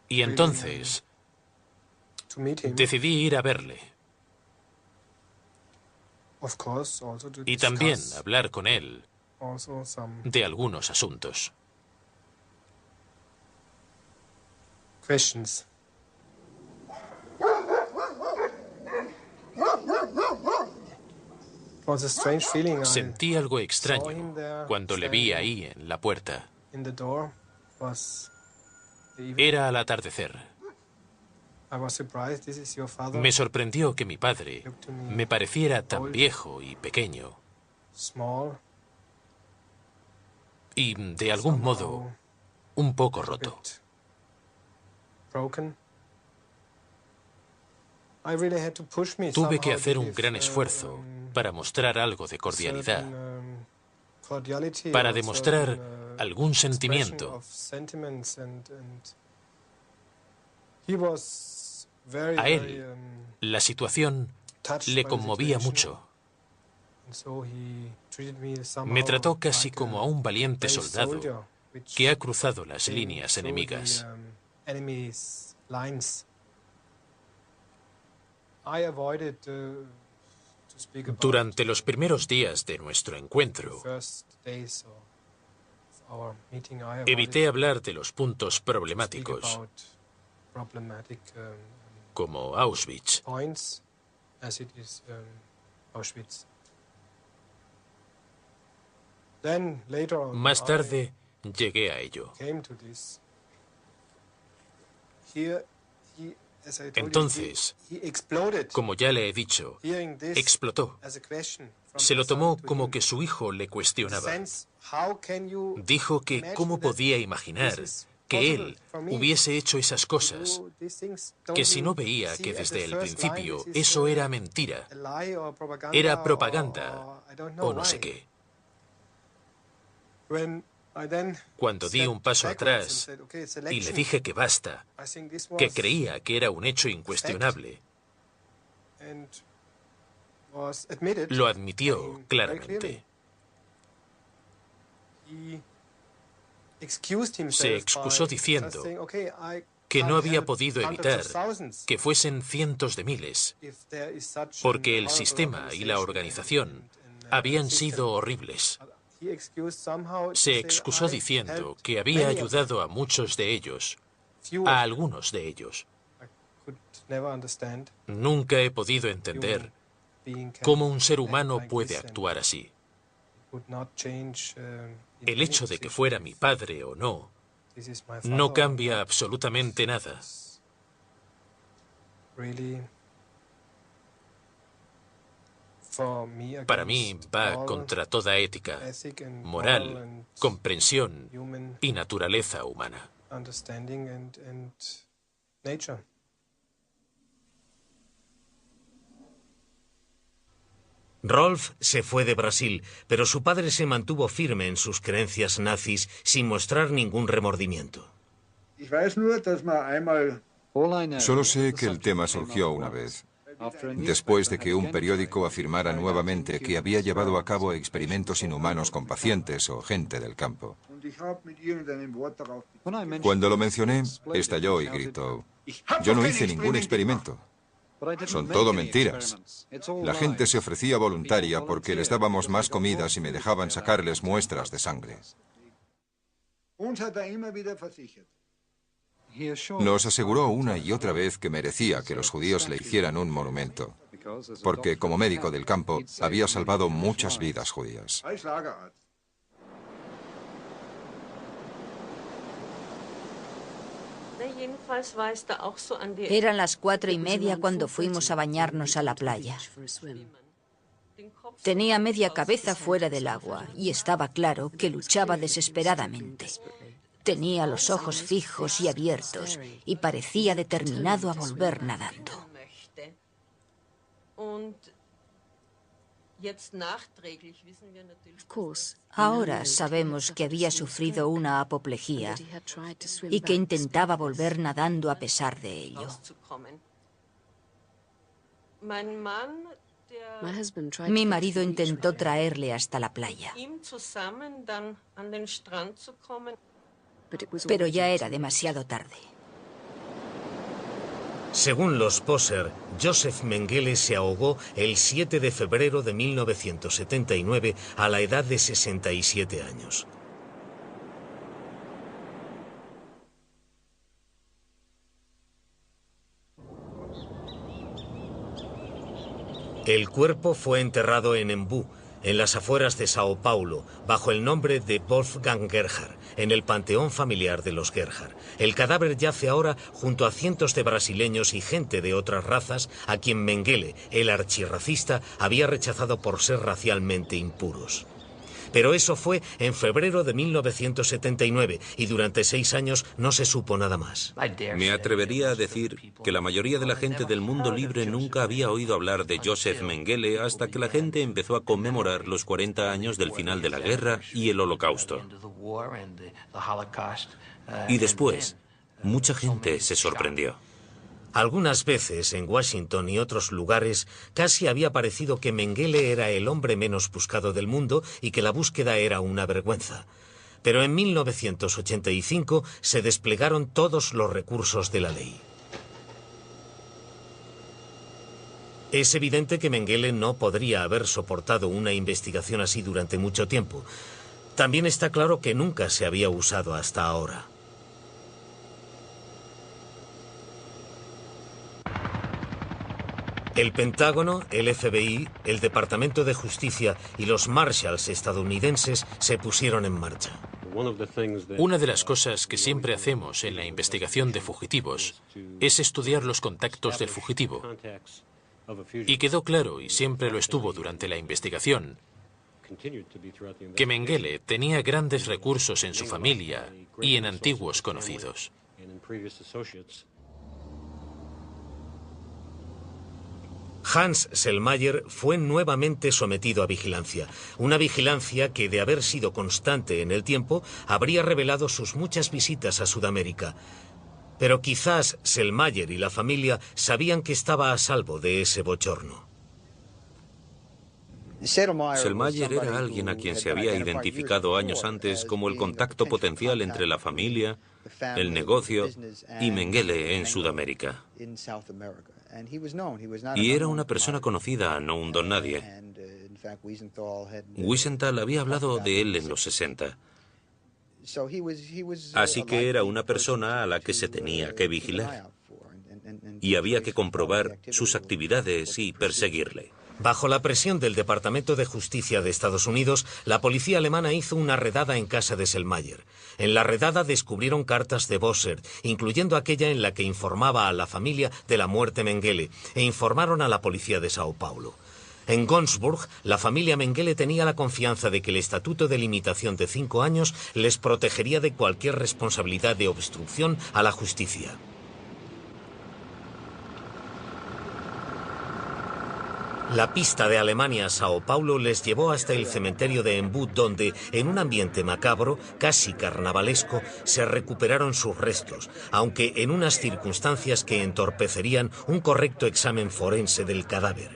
Y entonces decidí ir a verle. Y también hablar con él de algunos asuntos. Sentí algo extraño cuando le vi ahí en la puerta. Era al atardecer. Me sorprendió que mi padre me pareciera tan viejo y pequeño. Y de algún modo, un poco roto. Tuve que hacer un gran esfuerzo para mostrar algo de cordialidad, para demostrar algún sentimiento. A él, la situación le conmovía mucho. Me trató casi como a un valiente soldado que ha cruzado las líneas enemigas. Durante los primeros días de nuestro encuentro, evité hablar de los puntos problemáticos, como Auschwitz. Más tarde llegué a ello. Entonces, como ya le he dicho, explotó. Se lo tomó como que su hijo le cuestionaba. Dijo que cómo podía imaginar que él hubiese hecho esas cosas, que si no veía que desde el principio eso era mentira, era propaganda o no sé qué. Cuando di un paso atrás y le dije que basta, que creía que era un hecho incuestionable, lo admitió claramente. Se excusó diciendo que no había podido evitar que fuesen cientos de miles, porque el sistema y la organización habían sido horribles. Se excusó diciendo que había ayudado a muchos de ellos, a algunos de ellos. Nunca he podido entender ¿Cómo un ser humano puede actuar así? El hecho de que fuera mi padre o no, no cambia absolutamente nada. Para mí va contra toda ética, moral, comprensión y naturaleza humana. Rolf se fue de Brasil, pero su padre se mantuvo firme en sus creencias nazis sin mostrar ningún remordimiento. Solo sé que el tema surgió una vez, después de que un periódico afirmara nuevamente que había llevado a cabo experimentos inhumanos con pacientes o gente del campo. Cuando lo mencioné, estalló y gritó: «Yo no hice ningún experimento. Son todo mentiras. La gente se ofrecía voluntaria porque les dábamos más comidas y me dejaban sacarles muestras de sangre». Nos aseguró una y otra vez que merecía que los judíos le hicieran un monumento, porque como médico del campo había salvado muchas vidas judías. Eran las 4:30 cuando fuimos a bañarnos a la playa. Tenía media cabeza fuera del agua y estaba claro que luchaba desesperadamente. Tenía los ojos fijos y abiertos y parecía determinado a volver nadando. Ahora sabemos que había sufrido una apoplejía y que intentaba volver nadando a pesar de ello. Mi marido intentó traerle hasta la playa, pero ya era demasiado tarde. Según los Poser, Joseph Mengele se ahogó el 7 de febrero de 1979 a la edad de 67 años. El cuerpo fue enterrado en Embu, en las afueras de Sao Paulo, bajo el nombre de Wolfgang Gerhard, en el panteón familiar de los Gerhard. El cadáver yace ahora junto a cientos de brasileños y gente de otras razas a quien Mengele, el archirracista, había rechazado por ser racialmente impuros. Pero eso fue en febrero de 1979 y durante 6 años no se supo nada más. Me atrevería a decir que la mayoría de la gente del mundo libre nunca había oído hablar de Joseph Mengele hasta que la gente empezó a conmemorar los 40 años del final de la guerra y el Holocausto. Y después, mucha gente se sorprendió. Algunas veces, en Washington y otros lugares, casi había parecido que Mengele era el hombre menos buscado del mundo y que la búsqueda era una vergüenza. Pero en 1985 se desplegaron todos los recursos de la ley. Es evidente que Mengele no podría haber soportado una investigación así durante mucho tiempo. También está claro que nunca se había usado hasta ahora. El Pentágono, el FBI, el Departamento de Justicia y los Marshalls estadounidenses se pusieron en marcha. Una de las cosas que siempre hacemos en la investigación de fugitivos es estudiar los contactos del fugitivo. Y quedó claro, y siempre lo estuvo durante la investigación, que Mengele tenía grandes recursos en su familia y en antiguos conocidos. Hans Sellmayer fue nuevamente sometido a vigilancia, una vigilancia que, de haber sido constante en el tiempo, habría revelado sus muchas visitas a Sudamérica. Pero quizás Sellmayer y la familia sabían que estaba a salvo de ese bochorno. Sellmayer era alguien a quien se había identificado años antes como el contacto potencial entre la familia, el negocio y Mengele en Sudamérica. Y era una persona conocida, no un don nadie. Wiesenthal había hablado de él en los 60. Así que era una persona a la que se tenía que vigilar. Y había que comprobar sus actividades y perseguirle. Bajo la presión del Departamento de Justicia de Estados Unidos, la policía alemana hizo una redada en casa de Selmayr. En la redada descubrieron cartas de Bossert, incluyendo aquella en la que informaba a la familia de la muerte Mengele, e informaron a la policía de Sao Paulo. En Gonzburg, la familia Mengele tenía la confianza de que el estatuto de limitación de 5 años les protegería de cualquier responsabilidad de obstrucción a la justicia. La pista de Alemania a Sao Paulo les llevó hasta el cementerio de Embú, donde, en un ambiente macabro, casi carnavalesco, se recuperaron sus restos, aunque en unas circunstancias que entorpecerían un correcto examen forense del cadáver.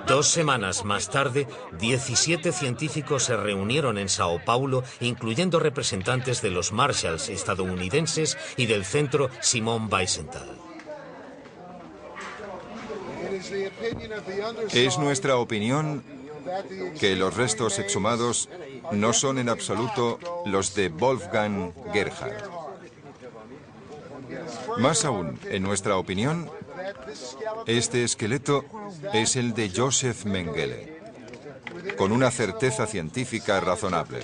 2 semanas más tarde, 17 científicos se reunieron en Sao Paulo, incluyendo representantes de los Marshalls estadounidenses y del centro Simon Wiesenthal. Es nuestra opinión que los restos exhumados no son en absoluto los de Wolfgang Gerhard. Más aún, en nuestra opinión, este esqueleto es el de Joseph Mengele, con una certeza científica razonable.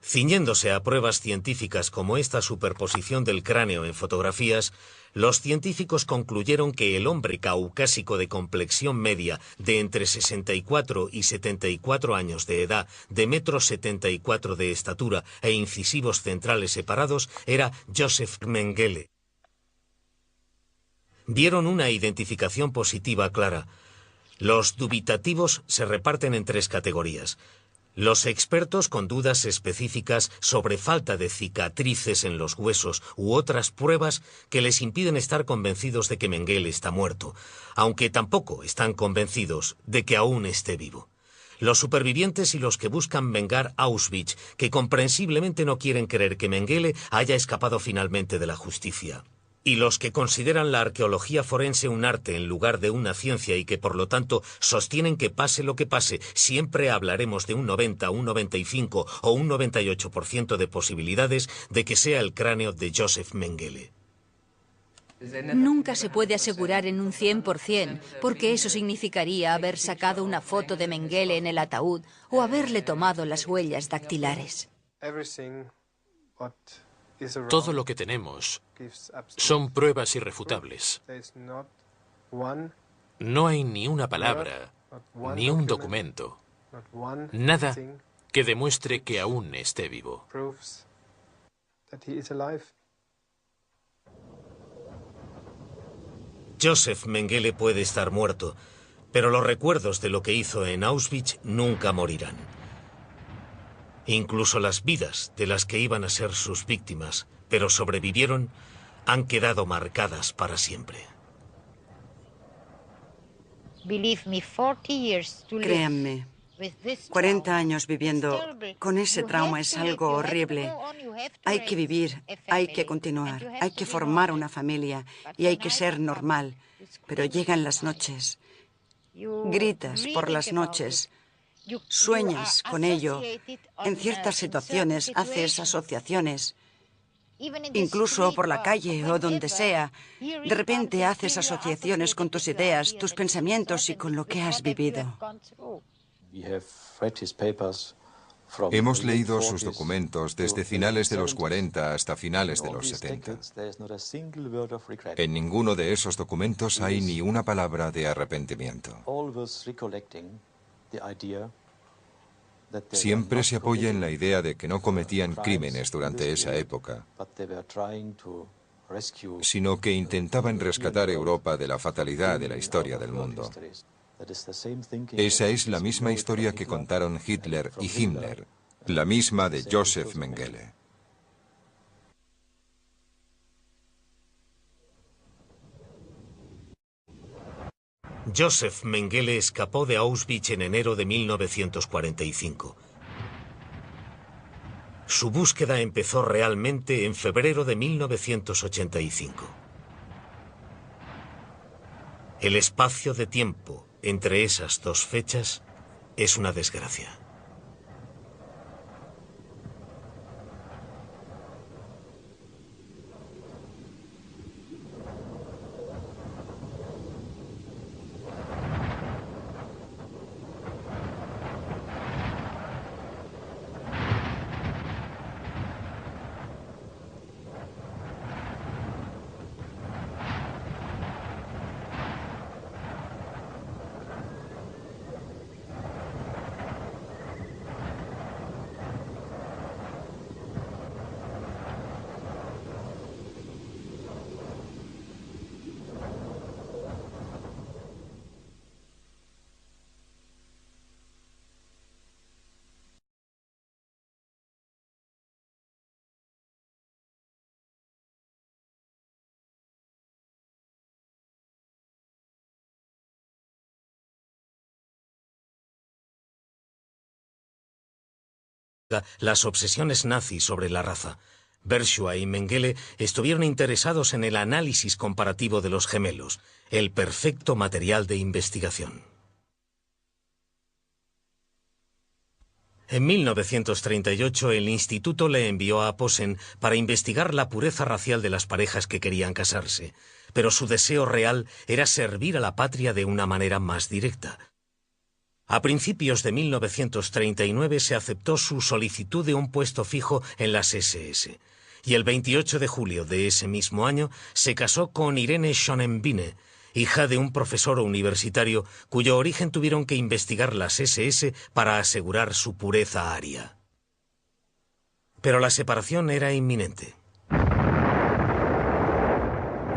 Ciñéndose a pruebas científicas como esta superposición del cráneo en fotografías, los científicos concluyeron que el hombre caucásico de complexión media de entre 64 y 74 años de edad, de 1,74 m de estatura e incisivos centrales separados era Joseph Mengele. Vieron una identificación positiva clara. Los dubitativos se reparten en 3 categorías. Los expertos con dudas específicas sobre falta de cicatrices en los huesos u otras pruebas que les impiden estar convencidos de que Mengele está muerto, aunque tampoco están convencidos de que aún esté vivo. Los supervivientes y los que buscan vengar Auschwitz, que comprensiblemente no quieren creer que Mengele haya escapado finalmente de la justicia. Y los que consideran la arqueología forense un arte en lugar de una ciencia y que por lo tanto sostienen que pase lo que pase, siempre hablaremos de un 90, un 95 o un 98% de posibilidades de que sea el cráneo de Joseph Mengele. Nunca se puede asegurar en un 100%, porque eso significaría haber sacado una foto de Mengele en el ataúd o haberle tomado las huellas dactilares. Todo lo que tenemos son pruebas irrefutables. No hay ni una palabra, ni un documento, nada que demuestre que aún esté vivo. Joseph Mengele puede estar muerto, pero los recuerdos de lo que hizo en Auschwitz nunca morirán. Incluso las vidas de las que iban a ser sus víctimas, pero sobrevivieron, han quedado marcadas para siempre. Créanme, 40 años viviendo con ese trauma es algo horrible. Hay que vivir, hay que continuar, hay que formar una familia y hay que ser normal. Pero llegan las noches, gritas por las noches, sueñas con ello. En ciertas situaciones haces asociaciones, incluso por la calle o donde sea. De repente haces asociaciones con tus ideas, tus pensamientos y con lo que has vivido. Hemos leído sus documentos desde finales de los 40 hasta finales de los 70. En ninguno de esos documentos hay ni una palabra de arrepentimiento. Siempre se apoya en la idea de que no cometían crímenes durante esa época, sino que intentaban rescatar Europa de la fatalidad de la historia del mundo. Esa es la misma historia que contaron Hitler y Himmler, la misma de Joseph Mengele. Joseph Mengele escapó de Auschwitz en enero de 1945. Su búsqueda empezó realmente en febrero de 1985. El espacio de tiempo entre esas 2 fechas es una desgracia. las obsesiones nazis sobre la raza. Bersua y Mengele estuvieron interesados en el análisis comparativo de los gemelos, el perfecto material de investigación. En 1938 el instituto le envió a Posen para investigar la pureza racial de las parejas que querían casarse, pero su deseo real era servir a la patria de una manera más directa. A principios de 1939 se aceptó su solicitud de un puesto fijo en las SS, y el 28 de julio de ese mismo año se casó con Irene Schonenbeine, hija de un profesor universitario cuyo origen tuvieron que investigar las SS para asegurar su pureza aria. Pero la separación era inminente.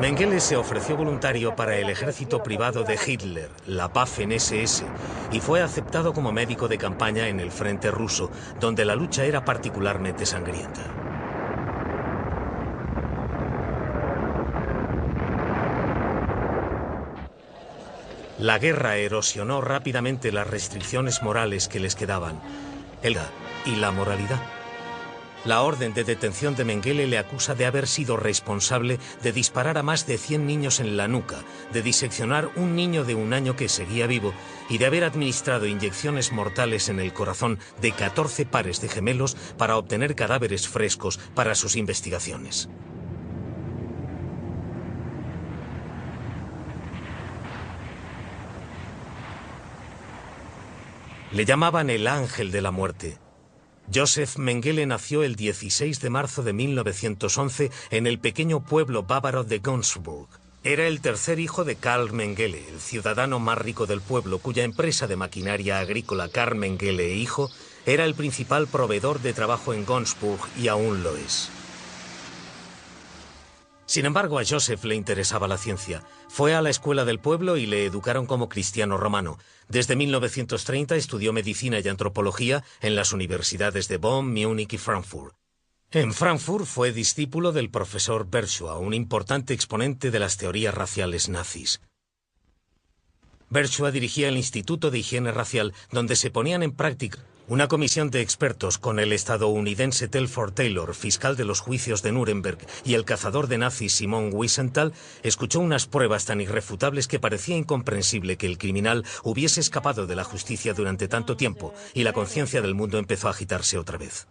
Mengele se ofreció voluntario para el ejército privado de Hitler, la Waffen-SS, y fue aceptado como médico de campaña en el frente ruso, donde la lucha era particularmente sangrienta. La guerra erosionó rápidamente las restricciones morales que les quedaban, y la moralidad. La orden de detención de Mengele le acusa de haber sido responsable de disparar a más de 100 niños en la nuca, de diseccionar un niño de 1 año que seguía vivo y de haber administrado inyecciones mortales en el corazón de 14 pares de gemelos para obtener cadáveres frescos para sus investigaciones. Le llamaban el ángel de la muerte. Joseph Mengele nació el 16 de marzo de 1911 en el pequeño pueblo bávaro de Günzburg. Era el tercer hijo de Karl Mengele, el ciudadano más rico del pueblo, cuya empresa de maquinaria agrícola Karl Mengele Hijo era el principal proveedor de trabajo en Günzburg y aún lo es. Sin embargo, a Joseph le interesaba la ciencia. Fue a la escuela del pueblo y le educaron como cristiano romano. Desde 1930 estudió medicina y antropología en las universidades de Bonn, Múnich y Frankfurt. En Frankfurt fue discípulo del profesor Bersua, un importante exponente de las teorías raciales nazis. Bersua dirigía el Instituto de Higiene Racial, donde se ponían en práctica una comisión de expertos con el estadounidense Telford Taylor, fiscal de los juicios de Nuremberg, y el cazador de nazis Simon Wiesenthal, escuchó unas pruebas tan irrefutables que parecía incomprensible que el criminal hubiese escapado de la justicia durante tanto tiempo, y la conciencia del mundo empezó a agitarse otra vez.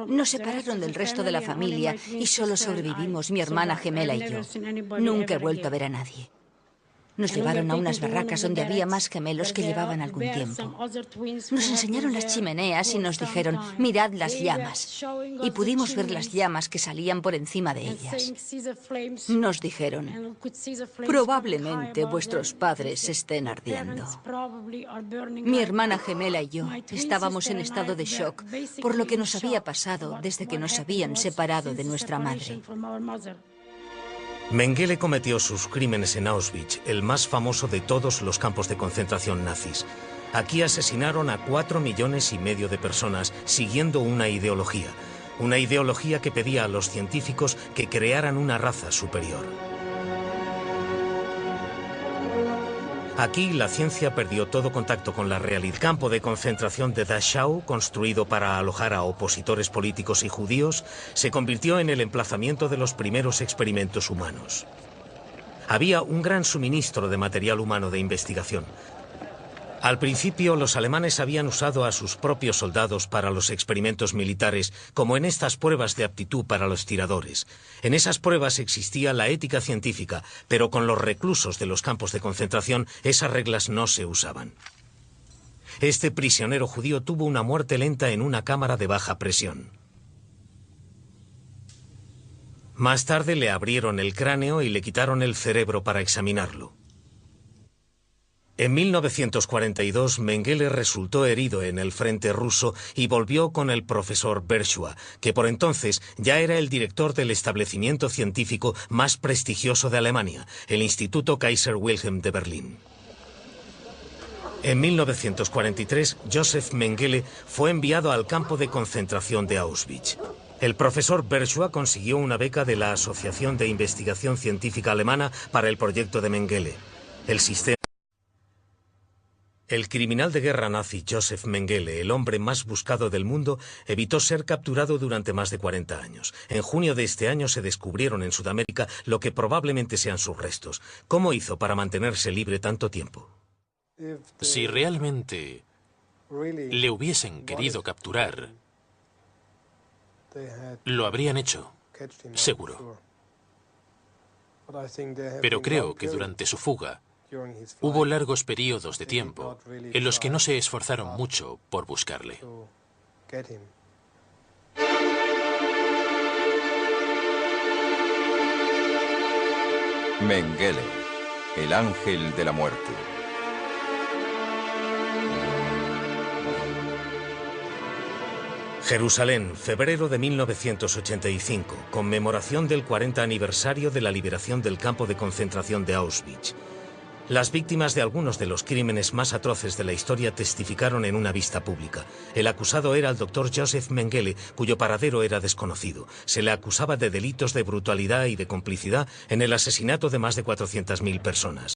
Nos separaron del resto de la familia y solo sobrevivimos mi hermana gemela y yo. Nunca he vuelto a ver a nadie. Nos llevaron a unas barracas donde había más gemelos que llevaban algún tiempo. Nos enseñaron las chimeneas y nos dijeron, mirad las llamas. Y pudimos ver las llamas que salían por encima de ellas. Nos dijeron, probablemente vuestros padres estén ardiendo. Mi hermana gemela y yo estábamos en estado de shock por lo que nos había pasado desde que nos habían separado de nuestra madre. Mengele cometió sus crímenes en Auschwitz, el más famoso de todos los campos de concentración nazis. Aquí asesinaron a 4,5 millones de personas siguiendo una ideología que pedía a los científicos que crearan una raza superior. Aquí la ciencia perdió todo contacto con la realidad. El campo de concentración de Dachau, construido para alojar a opositores políticos y judíos, se convirtió en el emplazamiento de los primeros experimentos humanos. Había un gran suministro de material humano de investigación. Al principio, los alemanes habían usado a sus propios soldados para los experimentos militares, como en estas pruebas de aptitud para los tiradores. En esas pruebas existía la ética científica, pero con los reclusos de los campos de concentración esas reglas no se usaban. Este prisionero judío tuvo una muerte lenta en una cámara de baja presión. Más tarde le abrieron el cráneo y le quitaron el cerebro para examinarlo. En 1942, Mengele resultó herido en el frente ruso y volvió con el profesor Bersua, que por entonces ya era el director del establecimiento científico más prestigioso de Alemania, el Instituto Kaiser Wilhelm de Berlín. En 1943, Joseph Mengele fue enviado al campo de concentración de Auschwitz. El profesor Bersua consiguió una beca de la Asociación de Investigación Científica Alemana para el proyecto de Mengele. El sistema El criminal de guerra nazi Josef Mengele, el hombre más buscado del mundo, evitó ser capturado durante más de 40 años. En junio de este año se descubrieron en Sudamérica lo que probablemente sean sus restos. ¿Cómo hizo para mantenerse libre tanto tiempo? Si realmente le hubiesen querido capturar, lo habrían hecho, seguro. Pero creo que durante su fuga hubo largos periodos de tiempo en los que no se esforzaron mucho por buscarle. Mengele, el ángel de la muerte. Jerusalén, febrero de 1985, conmemoración del 40 aniversario de la liberación del campo de concentración de Auschwitz. Las víctimas de algunos de los crímenes más atroces de la historia testificaron en una vista pública. El acusado era el doctor Josef Mengele, cuyo paradero era desconocido. Se le acusaba de delitos de brutalidad y de complicidad en el asesinato de más de 400.000 personas.